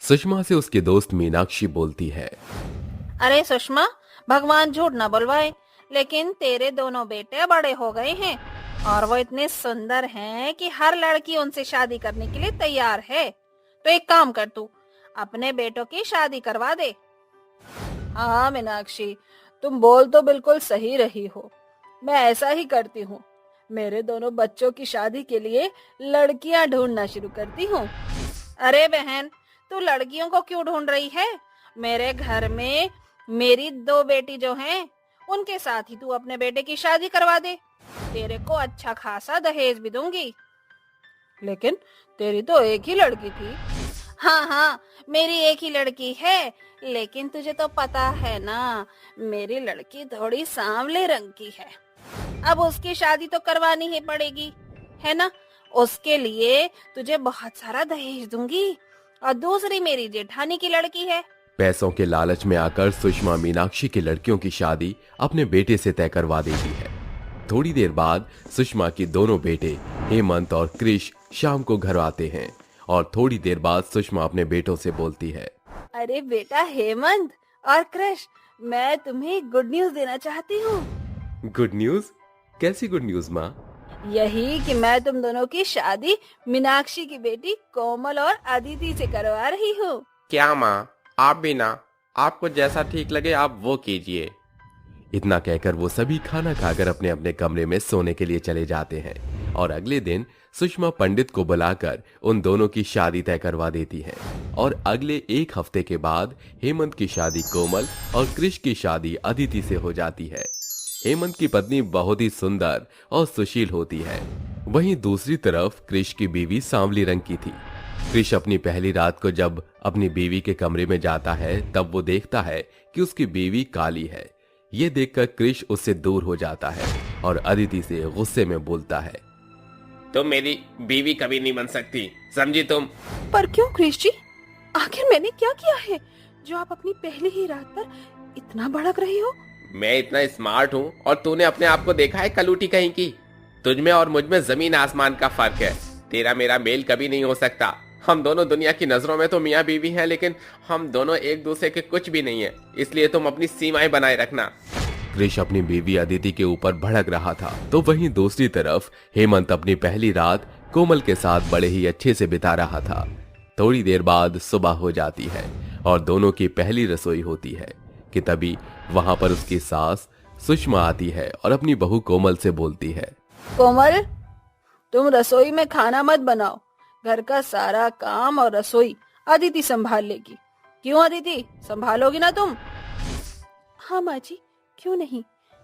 सुषमा से उसकी दोस्त मीनाक्षी बोलती है। अरे सुषमा, भगवान झूठ ना बुलवाए, लेकिन तेरे दोनों बेटे बड़े हो गए हैं और वो इतने सुंदर हैं कि हर लड़की उनसे शादी करने के लिए तैयार है। तो एक काम कर, तू अपने बेटों की शादी करवा दे। हाँ मीनाक्षी, तुम बोल तो बिल्कुल सही रही हो। मैं ऐसा ही करती हूँ। मेरे दोनों बच्चों की शादी के लिए लड़कियां ढूंढना शुरू करती हूँ। अरे बहन, तू लड़कियों को क्यों ढूंढ रही है? मेरे घर में मेरी दो बेटी जो हैं, उनके साथ ही तू अपने बेटे की शादी करवा दे। तेरे को अच्छा खासा दहेज भी दूंगी। लेकिन तेरी तो एक ही लड़की थी। हाँ हाँ, मेरी एक ही लड़की है, लेकिन तुझे तो पता है ना, मेरी लड़की थोड़ी सांवले रंग की है। अब उसकी शादी तो करवानी ही पड़ेगी, है ना? उसके लिए तुझे बहुत सारा दहेज दूंगी। और दूसरी मेरी जेठानी की लड़की है। पैसों के लालच में आकर सुषमा मीनाक्षी की लड़कियों की शादी अपने बेटे से तय करवा देती है। थोड़ी देर बाद सुषमा की दोनों बेटे हेमंत और क्रिश शाम को घर आते हैं और थोड़ी देर बाद सुषमा अपने बेटों से बोलती है। अरे बेटा हेमंत और क्रिश, मैं तुम्हें गुड न्यूज देना चाहती हूँ। Good news? कैसी गुड न्यूज माँ? यही कि मैं तुम दोनों की शादी मीनाक्षी की बेटी कोमल और अदिति से करवा रही हूँ। क्या माँ, आप भी ना, आपको जैसा ठीक लगे आप वो कीजिए। इतना कहकर वो सभी खाना खाकर अपने अपने कमरे में सोने के लिए चले जाते हैं और अगले दिन सुषमा पंडित को बुलाकर उन दोनों की शादी तय करवा देती है। और अगले एक हफ्ते के बाद हेमंत की शादी कोमल और क्रिश की शादी अदिति से हो जाती है। हेमंत की पत्नी बहुत ही सुंदर और सुशील होती है। वहीं दूसरी तरफ क्रिश की बीवी सांवली रंग की थी। क्रिश अपनी पहली रात को जब अपनी बीवी के कमरे में जाता है तब वो देखता है कि उसकी बीवी काली है। ये देखकर क्रिश उससे दूर हो जाता है और अदिति से गुस्से में बोलता है। तुम मेरी बीवी कभी नहीं बन सकती, समझी तुम? पर क्यों क्रिश जी? आखिर मैंने क्या किया है जो आप अपनी पहली ही रात पर इतना भड़क रही हो? मैं इतना स्मार्ट हूँ और तूने अपने आप को देखा है कलूटी कहीं की? तुझमें और मुझ में जमीन आसमान का फर्क है। तेरा मेरा मेल कभी नहीं हो सकता। हम दोनों दुनिया की नजरों में तो मियाँ बीवी हैं, लेकिन हम दोनों एक दूसरे के कुछ भी नहीं है। इसलिए तुम अपनी सीमाएं बनाए रखना। क्रिश अपनी बीवी अदिति के ऊपर भड़क रहा था तो वहीं दूसरी तरफ हेमंत अपनी पहली रात कोमल के साथ बड़े ही अच्छे से बिता रहा था। थोड़ी देर बाद सुबह हो जाती है और दोनों की पहली रसोई होती है कि तभी वहां पर उसकी सास सुषमा आती है और अपनी बहू कोमल से बोलती है। कोमल, तुम रसोई में खाना मत बनाओ। घर का सारा काम और रसोई अदिति संभाल लेगी। क्यों अदिति, संभालोगी ना तुम? हाँ माँ जी, क्यों नहीं,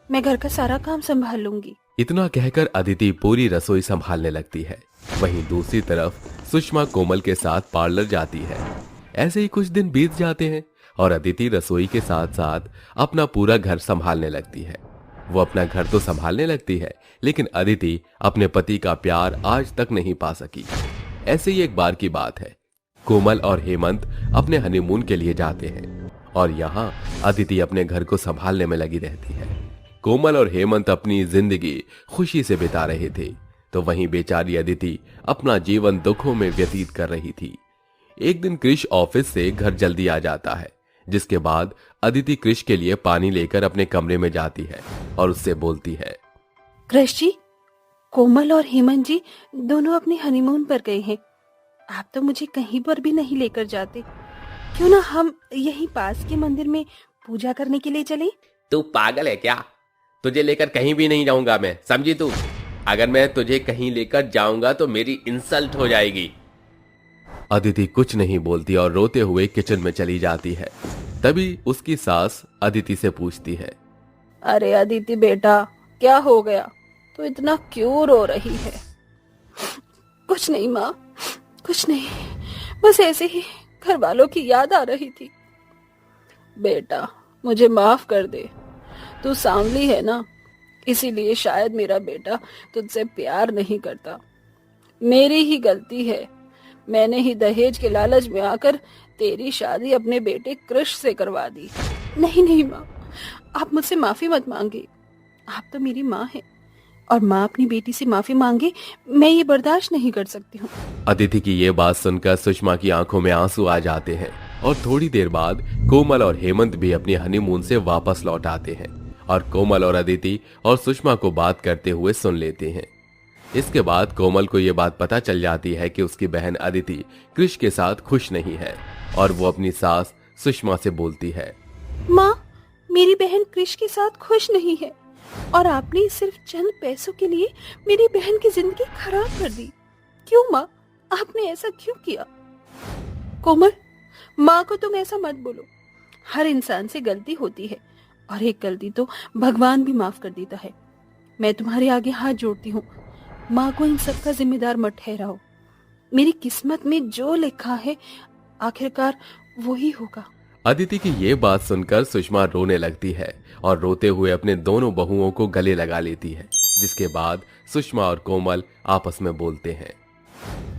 मैं घर का सारा काम संभाल लूंगी। इतना कहकर अदिति पूरी रसोई संभालने लगती है। वहीं दूसरी तरफ सुषमा कोमल के साथ पार्लर जाती है। ऐसे ही कुछ दिन बीत जाते हैं और अदिति रसोई के साथ साथ अपना पूरा घर संभालने लगती है। वो अपना घर तो संभालने लगती है, लेकिन अदिति अपने पति का प्यार आज तक नहीं पा सकी। ऐसे ही एक बार की बात है, कोमल और हेमंत अपने हनीमून के लिए जाते हैं और यहाँ अदिति अपने घर को संभालने में लगी रहती है। कोमल और हेमंत अपनी जिंदगी खुशी से बिता रहे थे तो वहीं बेचारी अदिति अपना जीवन दुखों में व्यतीत कर रही थी। एक दिन क्रिश ऑफिस से घर जल्दी आ जाता है, जिसके बाद अदिति क्रिश के लिए पानी लेकर अपने कमरे में जाती है और उससे बोलती है। क्रिश जी, कोमल और हेमंत जी दोनों अपने हनीमून पर गए हैं। आप तो मुझे कहीं पर भी नहीं लेकर जाते। क्यों ना हम यहीं पास के मंदिर में पूजा करने के लिए चले? तू पागल है क्या? तुझे लेकर कहीं भी नहीं जाऊंगा मैं, समझी तू? अगर मैं तुझे कहीं लेकर जाऊंगा तो मेरी इंसल्ट हो जाएगी। अदिति कुछ नहीं बोलती और रोते हुए किचन में चली जाती है। तभी उसकी सास अदिति से पूछती है। अरे अदिति बेटा, क्या हो गया? तू इतना क्यों रो रही है? कुछ नहीं माँ, कुछ नहीं, बस ऐसे ही घर वालों की याद आ रही थी। बेटा मुझे माफ कर दे। तू सांवली है ना, इसीलिए शायद मेरा बेटा तुझसे प्यार नहीं करता। मेरी ही गलती है। मैंने ही दहेज के लालच में आकर तेरी शादी अपने बेटे कृष से करवा दी। नहीं नहीं माँ, आप मुझसे माफी मत मांगे। आप तो मेरी माँ हैं और माँ अपनी बेटी से माफी मांगे, मैं ये बर्दाश्त नहीं कर सकती हूँ। अदिति की ये बात सुनकर सुषमा की आंखों में आंसू आ जाते हैं और थोड़ी देर बाद कोमल और हेमंत भी अपनी हनीमून से वापस लौट आते हैं और कोमल और अदिति और सुषमा को बात करते हुए सुन लेते हैं। इसके बाद कोमल को ये बात पता चल जाती है कि उसकी बहन अदिति कृष के साथ खुश नहीं है और वो अपनी सास सुषमा से बोलती है, माँ, मेरी बहन कृष के साथ खुश नहीं है और आपने सिर्फ चंद पैसों के लिए मेरी बहन की जिंदगी खराब कर दी। क्यों माँ, आपने ऐसा क्यों किया? कोमल, माँ को तुम ऐसा मत बोलो। हर इंसान से गलती होती है और एक गलती तो भगवान भी माफ कर देता है। मैं तुम्हारे आगे हाथ जोड़ती हूँ, माँ को इन सब का जिम्मेदार मत ठहराओ। मेरी किस्मत में जो लिखा है आखिरकार वही होगा। अदिति की ये बात सुनकर सुषमा रोने लगती है और रोते हुए अपने दोनों बहुओं को गले लगा लेती है, जिसके बाद सुषमा और कोमल आपस में बोलते हैं,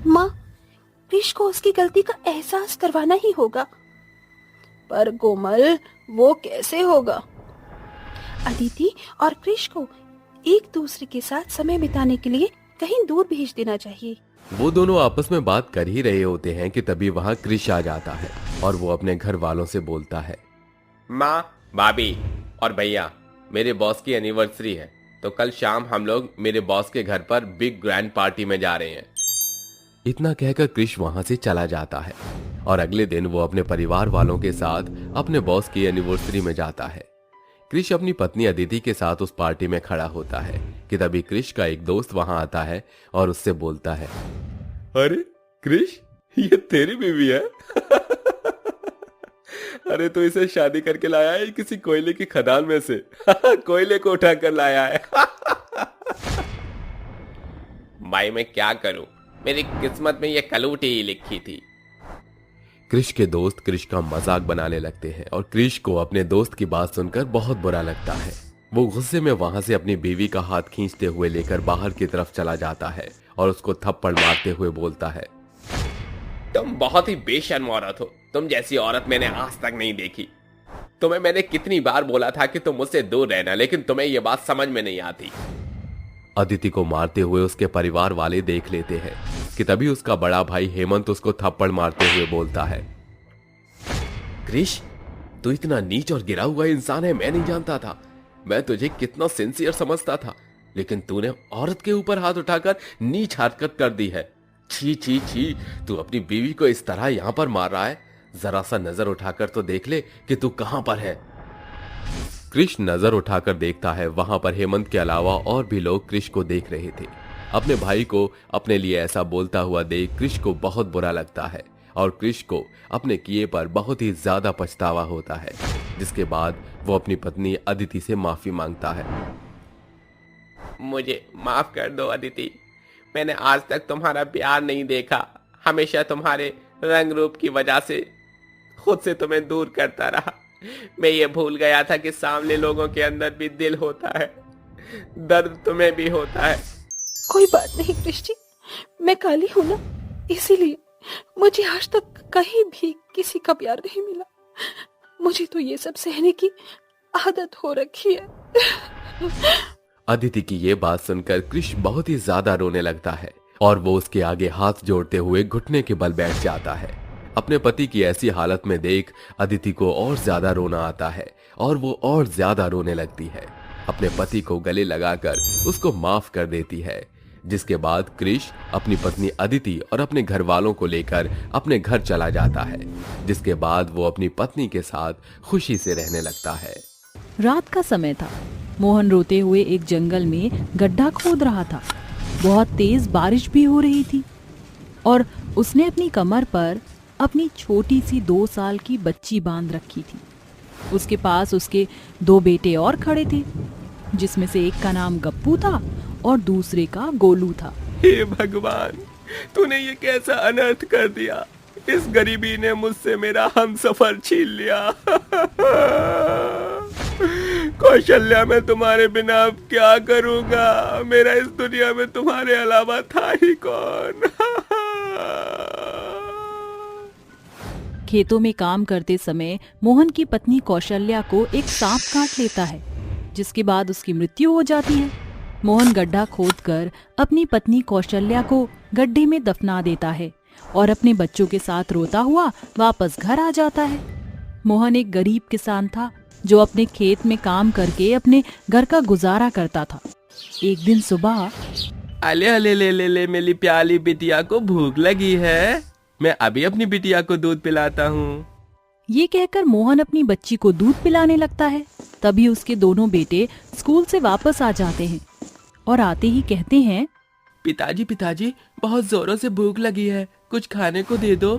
माँ, कृष को उसकी गलती का एहसास करवाना ही होगा। पर कोमल, वो कैसे होगा? अदिति और कृष को एक दूसरे के साथ समय बिताने के लिए कहीं दूर भेज देना चाहिए। वो दोनों आपस में बात कर ही रहे होते हैं कि तभी वहाँ कृष आ जाता है और वो अपने घर वालों से बोलता है, माँ, भाभी और भैया, मेरे बॉस की एनिवर्सरी है, तो कल शाम हम लोग मेरे बॉस के घर पर बिग ग्रैंड पार्टी में जा रहे हैं। इतना कहकर कृष वहां से चला जाता है और अगले दिन वो अपने परिवार वालों के साथ अपने बॉस की एनिवर्सरी में जाता है। कृष अपनी पत्नी अदिति के साथ उस पार्टी में खड़ा होता है कि तभी कृष का एक दोस्त वहां आता है और उससे बोलता है, अरे कृष, ये तेरी बीवी है? अरे तो इसे शादी करके लाया है किसी कोयले की खदान में से? कोयले को उठा कर लाया है। भाई मैं क्या करूं, मेरी किस्मत में ये कलूटी ही लिखी थी। कृष के दोस्त कृष का मजाक बनाने लगते हैं और कृष को अपने दोस्त की बात सुनकर बहुत बुरा लगता है। वो गुस्से में वहां से अपनी बीवी का हाथ खींचते हुए लेकर बाहर की तरफ चला जाता है और उसको थप्पड़ मारते हुए बोलता है, तुम बहुत ही बेशर्म औरत हो, तुम जैसी औरत मैंने आज तक नहीं देखी। तुम्हें मैंने कितनी बार बोला था कि तुम मुझसे दूर रहना, लेकिन तुम्हें यह बात समझ में नहीं आती। अदिति को मारते हुए उसके परिवार वाले देख लेते हैं कि तभी उसका बड़ा भाई हेमंत उसको थप्पड़ मारते हुए बोलता है, कृष, तू इतना नीच और गिरा हुआ इंसान है, मैं नहीं जानता था। मैं तुझे कितना सिंसियर समझता था, लेकिन तूने औरत के ऊपर हाथ उठाकर नीच हरकत कर दी है। छी छी छी, तू अपनी बीवी को इस तरह यहां पर मार रहा है। जरा सा नजर उठाकर तो देख ले कि तू कहां पर है। कृष नजर उठाकर देखता है, वहां पर हेमंत के अलावा और भी लोग कृष को देख रहे थे। अपने भाई को अपने लिए ऐसा बोलता हुआ देख कृष को बहुत बुरा लगता है और कृष को अपने किए पर बहुत ही ज्यादा पछतावा होता है, जिसके बाद वो अपनी पत्नी अदिति से माफी मांगता है। मुझे माफ कर दो अदिति, मैंने आज तक तुम्हारा प्यार नहीं देखा। हमेशा तुम्हारे रंग रूप की वजह से खुद से तुम्हें दूर करता रहा। मैं ये भूल गया था कि सामने लोगों के अंदर भी दिल होता है, दर्द तुम्हें भी होता है। कोई बात नहीं कृष जी, मैं काली हूँ ना, इसीलिए मुझे आज तक कहीं भी किसी का प्यार नहीं मिला। मुझे तो ये सब सहने की आदत हो रखी है। अदिति की ये बात सुनकर कृष बहुत ही ज्यादा रोने लगता है और वो उसके आगे हाथ जोड़ते हुए घुटने के बल बैठ जाता है। अपने पति की ऐसी हालत में देख अदिति को और ज्यादा रोना आता है और वो और ज्यादा रोने लगती है। अपने पति को गले लगाकर उसको माफ कर देती है, जिसके बाद कृष अपनी पत्नी अदिति और अपने घर वालों को लेकर अपने घर चला जाता है, जिसके बाद वो अपनी पत्नी के साथ खुशी से रहने लगता है। रात का समय था। मोहन रोते हुए एक जंगल में गड्ढा खोद रहा था। बहुत तेज बारिश भी हो रही थी और उसने अपनी कमर पर अपनी छोटी सी 2 साल की बच्ची बांध रखी थी। उसके पास उसके 2 बेटे और खड़े थे, जिसमें से एक का नाम गप्पू था और दूसरे का गोलू था। हे भगवान, तूने ये कैसा अनर्थ कर दिया। इस गरीबी ने मुझसे मेरा हमसफर छीन लिया। कौशल्या, मैं तुम्हारे बिना अब क्या करूंगा। मेरा इस दुनिया में तुम्हारे अलावा था ही कौन। खेतों में काम करते समय मोहन की पत्नी कौशल्या को एक सांप काट लेता है, जिसके बाद उसकी मृत्यु हो जाती है। मोहन गड्ढा खोदकर अपनी पत्नी कौशल्या को गड्ढे में दफना देता है और अपने बच्चों के साथ रोता हुआ वापस घर आ जाता है। मोहन एक गरीब किसान था जो अपने खेत में काम करके अपने घर का गुजारा करता था। एक दिन सुबह, अले अले ले ले ले मेरी प्याली बिटिया को भूख लगी है, मैं अभी अपनी बिटिया को दूध पिलाता हूँ। ये कहकर मोहन अपनी बच्ची को दूध पिलाने लगता है। तभी उसके दोनों बेटे स्कूल से वापस आ जाते हैं और आते ही कहते हैं, पिताजी पिताजी बहुत जोरों से भूख लगी है, कुछ खाने को दे दो।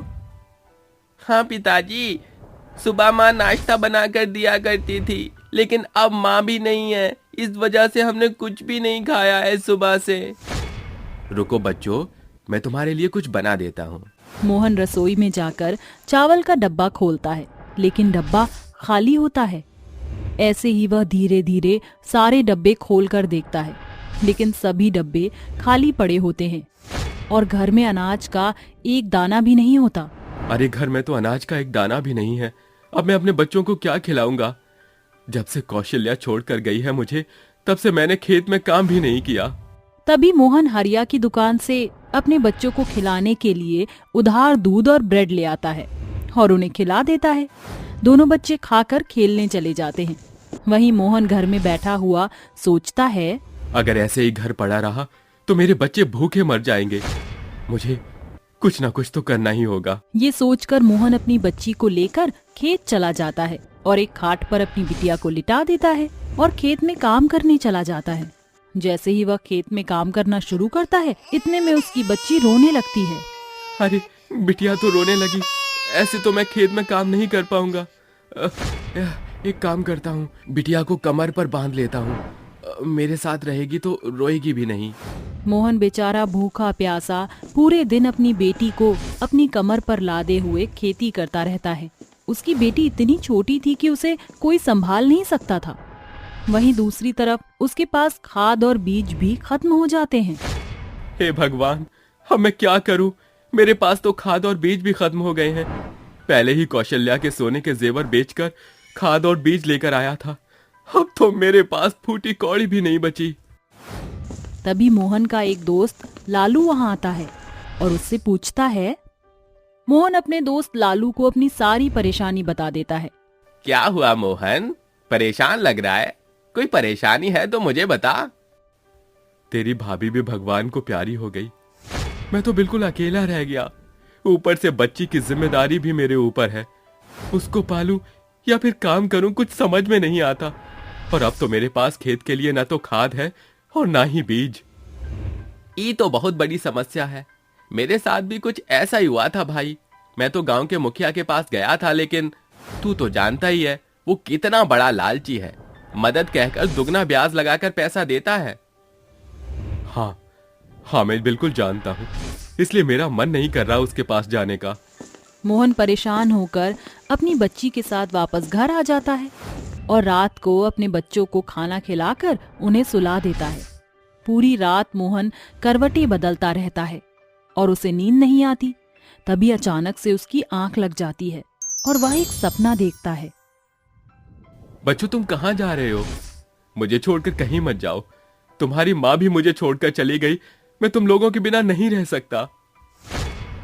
हाँ पिताजी, सुबह माँ नाश्ता बना कर दिया करती थी, लेकिन अब माँ भी नहीं है, इस वजह से हमने कुछ भी नहीं खाया है सुबह से। रुको बच्चों, मैं तुम्हारे लिए कुछ बना देता हूँ। मोहन रसोई में जाकर चावल का डब्बा खोलता है, लेकिन डब्बा खाली होता है। ऐसे ही वह धीरे धीरे सारे डब्बे खोलकर देखता है, लेकिन सभी डब्बे खाली पड़े होते हैं और घर में अनाज का एक दाना भी नहीं होता। अरे घर में तो अनाज का एक दाना भी नहीं है, अब मैं अपने बच्चों को क्या खिलाऊंगा? जब से कौशल्या छोड़कर गई है मुझे, तब से मैंने खेत में काम भी नहीं किया। तभी मोहन हरिया की दुकान से अपने बच्चों को खिलाने के लिए उधार दूध और ब्रेड ले आता है और उन्हें खिला देता है। दोनों बच्चे खाकर खेलने चले जाते हैं। वहीं मोहन घर में बैठा हुआ सोचता है, अगर ऐसे ही घर पड़ा रहा तो मेरे बच्चे भूखे मर जाएंगे, मुझे कुछ ना कुछ तो करना ही होगा। ये सोचकर मोहन अपनी बच्ची को लेकर खेत चला जाता है और एक खाट पर अपनी बिटिया को लिटा देता है और खेत में काम करने चला जाता है। जैसे ही वह खेत में काम करना शुरू करता है, इतने में उसकी बच्ची रोने लगती है। अरे बिटिया तो रोने लगी, ऐसे तो मैं खेत में काम नहीं कर पाऊंगा। एक काम करता हूँ, बिटिया को कमर पर बांध लेता हूँ, मेरे साथ रहेगी तो रोएगी भी नहीं। मोहन बेचारा भूखा प्यासा पूरे दिन अपनी बेटी को अपनी कमर पर लादे हुए खेती करता रहता है। उसकी बेटी इतनी छोटी थी कि उसे कोई संभाल नहीं सकता था। वहीं दूसरी तरफ उसके पास खाद और बीज भी खत्म हो जाते हैं। हे भगवान, अब मैं क्या करूं? मेरे पास तो खाद और बीज भी खत्म हो गए हैं। पहले ही कौशल्या के सोने के जेवर बेचकर खाद और बीज लेकर आया था, अब तो मेरे पास फूटी कौड़ी भी नहीं बची। तभी मोहन का एक दोस्त लालू वहां आता है और उससे पूछता है। मोहन अपने दोस्त लालू को अपनी सारी परेशानी बता देता है। क्या हुआ मोहन, परेशान लग रहा है? कोई परेशानी है तो मुझे बता। तेरी भाभी भी भगवान को प्यारी हो गई, मैं तो बिल्कुल अकेला रह गया। ऊपर से बच्ची की जिम्मेदारी भी मेरे ऊपर है, उसको पालूं या फिर काम करूं कुछ समझ में नहीं आता। और अब तो मेरे पास खेत के लिए ना तो खाद है और ना ही बीज। ये तो बहुत बड़ी समस्या है, मेरे साथ भी कुछ ऐसा ही हुआ था भाई। मैं तो गांव के मुखिया के पास गया था, लेकिन तू तो जानता ही है वो कितना बड़ा लालची है। मदद कहकर दुगना ब्याज लगाकर पैसा देता है। हाँ मैं बिल्कुल जानता हूँ, इसलिए मेरा मन नहीं कर रहा उसके पास जाने का। मोहन परेशान होकर अपनी बच्ची के साथ वापस घर आ जाता है और रात को अपने बच्चों को खाना खिलाकर उन्हें सुला देता है। पूरी रात मोहन करवटें बदलता रहता है और उसे नींद नहीं आती। तभी अचानक से उसकी आंख लग जाती है और वह एक सपना देखता है। बच्चों, तुम कहाँ जा रहे हो? मुझे छोड़कर कहीं मत जाओ, तुम्हारी माँ भी मुझे छोड़कर चली गई, मैं तुम लोगों के बिना नहीं रह सकता।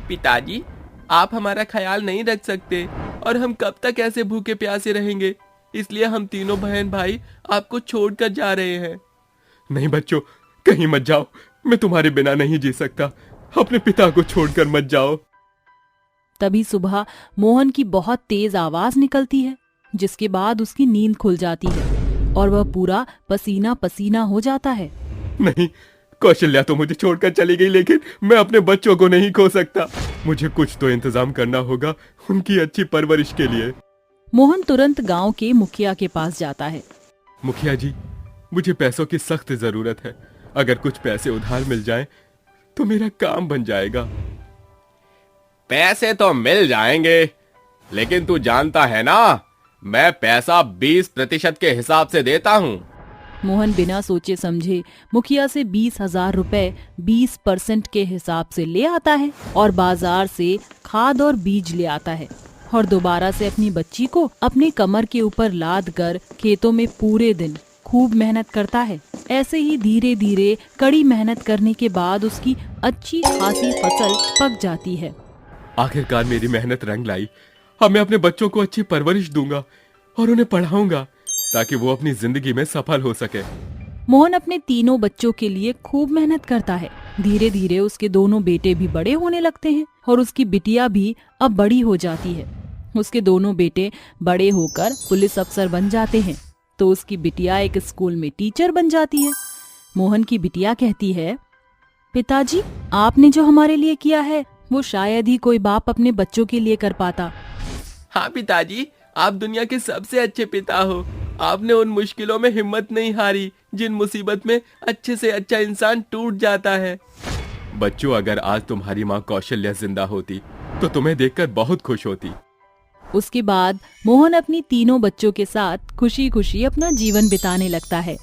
पिताजी, आप हमारा ख्याल नहीं रख सकते और हम कब तक ऐसे भूखे प्यासे रहेंगे, इसलिए हम तीनों बहन भाई आपको छोड़कर जा रहे हैं। नहीं बच्चों, कहीं मत जाओ, मैं तुम्हारे बिना नहीं जी सकता, अपने पिता को छोड़कर मत जाओ। तभी सुबह मोहन की बहुत तेज आवाज निकलती है, जिसके बाद उसकी नींद खुल जाती है और वह पूरा पसीना पसीना हो जाता है। नहीं, कौशल्या तो मुझे छोड़कर चली गई, लेकिन मैं अपने बच्चों को नहीं खो सकता। मुझे कुछ तो इंतजाम करना होगा उनकी अच्छी परवरिश के लिए। मोहन तुरंत गांव के मुखिया के पास जाता है। मुखिया जी, मुझे पैसों की सख्त जरूरत है, अगर कुछ पैसे उधार मिल जाएं तो मेरा काम बन जाएगा। पैसे तो मिल जाएंगे, लेकिन तू जानता है ना, मैं पैसा 20% के हिसाब से देता हूँ। मोहन बिना सोचे समझे मुखिया से 20,000 रुपए 20% के हिसाब से ले आता है और बाजार से खाद और बीज ले आता है और दोबारा से अपनी बच्ची को अपने कमर के ऊपर लाद कर खेतों में पूरे दिन खूब मेहनत करता है। ऐसे ही धीरे धीरे कड़ी मेहनत करने के बाद उसकी अच्छी खासी फसल पक जाती है। आखिरकार मेरी मेहनत रंग लाई। अब मैं अपने बच्चों को अच्छी परवरिश दूंगा और उन्हें पढ़ाऊंगा ताकि वो अपनी जिंदगी में सफल हो सके। मोहन अपने तीनों बच्चों के लिए खूब मेहनत करता है। धीरे धीरे उसके दोनों बेटे भी बड़े होने लगते हैं और उसकी बिटिया भी अब बड़ी हो जाती है। उसके दोनों बेटे बड़े होकर पुलिस अफसर बन जाते हैं तो उसकी बिटिया एक स्कूल में टीचर बन जाती है। मोहन की बिटिया कहती है, पिताजी आपने जो हमारे लिए किया है वो शायद ही कोई बाप अपने बच्चों के लिए कर पाता। हाँ पिताजी, आप दुनिया के सबसे अच्छे पिता हो। आपने उन मुश्किलों में हिम्मत नहीं हारी जिन मुसीबत में अच्छे से अच्छा इंसान टूट जाता है। बच्चों, अगर आज तुम्हारी माँ कौशल्या जिंदा होती तो तुम्हें देखकर बहुत खुश होती। उसके बाद मोहन अपनी तीनों बच्चों के साथ खुशी खुशी अपना जीवन बिताने लगता है।